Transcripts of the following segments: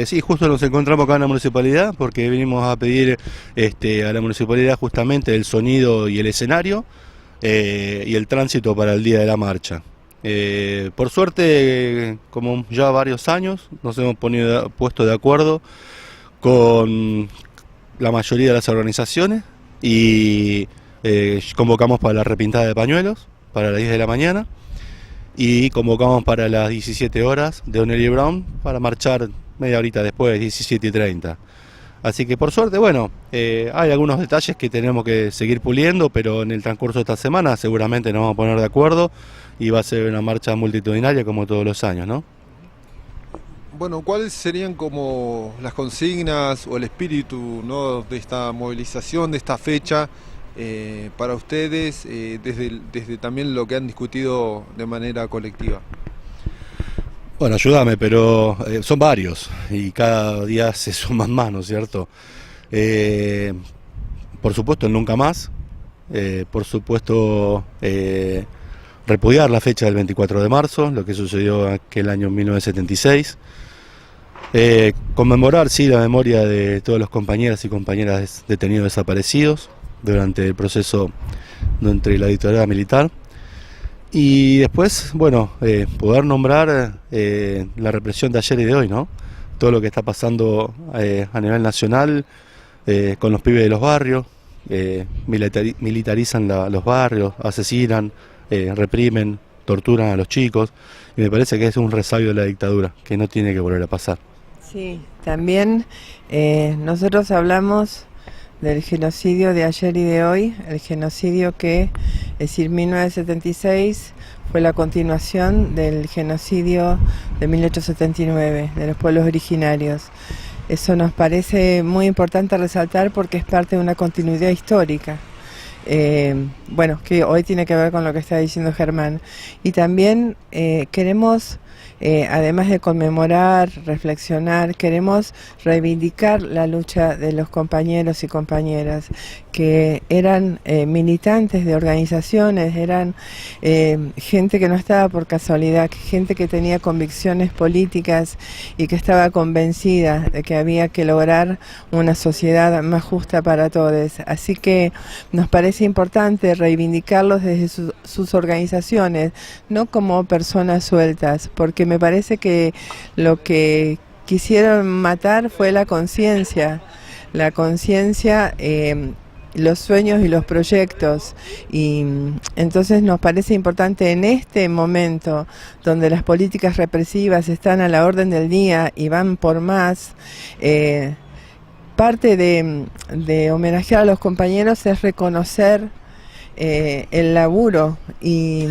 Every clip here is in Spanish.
Sí, justo nos encontramos acá en la municipalidad porque vinimos a pedir a la municipalidad justamente el sonido y el escenario y el tránsito para el día de la marcha. Por suerte, como ya varios años, nos hemos puesto de acuerdo con la mayoría de las organizaciones y convocamos para la repintada de pañuelos para las 10 de la mañana y convocamos para las 17 horas de O'Neill Brown para marchar media horita después, 17:30. Así que por suerte, bueno, hay algunos detalles que tenemos que seguir puliendo, pero en el transcurso de esta semana seguramente nos vamos a poner de acuerdo y va a ser una marcha multitudinaria como todos los años, ¿no? Bueno, ¿cuáles serían como las consignas o el espíritu, ¿no?, de esta movilización, de esta fecha, para ustedes, desde también lo que han discutido de manera colectiva? Bueno, ayúdame, pero son varios y cada día se suman más, ¿no es cierto? Eh, por supuesto, el nunca más, por supuesto, repudiar la fecha del 24 de marzo, lo que sucedió aquel año 1976. Conmemorar, sí, la memoria de todos los compañeras y compañeras detenidos desaparecidos durante el proceso entre la dictadura militar. Y después, bueno, poder nombrar la represión de ayer y de hoy, ¿no? Todo lo que está pasando a nivel nacional con los pibes de los barrios, militarizan los barrios, asesinan, reprimen, torturan a los chicos. Y me parece que es un resabio de la dictadura, que no tiene que volver a pasar. Sí, también nosotros hablamos del genocidio de ayer y de hoy, el genocidio que, es decir, 1976 fue la continuación del genocidio de 1879, de los pueblos originarios. Eso nos parece muy importante resaltar porque es parte de una continuidad histórica. Bueno, que hoy tiene que ver con lo que está diciendo Germán. Y también queremos, además de conmemorar, reflexionar, queremos reivindicar la lucha de los compañeros y compañeras que eran militantes de organizaciones, eran gente que no estaba por casualidad, gente que tenía convicciones políticas y que estaba convencida de que había que lograr una sociedad más justa para todos. Así que nos parece importante reivindicarlos desde sus organizaciones, no como personas sueltas, porque me parece que lo que quisieron matar fue la conciencia, los sueños y los proyectos, y entonces nos parece importante en este momento donde las políticas represivas están a la orden del día y van por más, parte de homenajear a los compañeros es reconocer el laburo y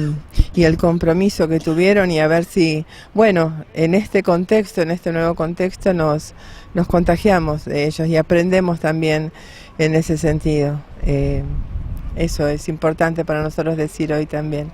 el compromiso que tuvieron, y a ver si, bueno, en este contexto, en este nuevo contexto nos contagiamos de ellos y aprendemos también en ese sentido. Eso es importante para nosotros decir hoy también.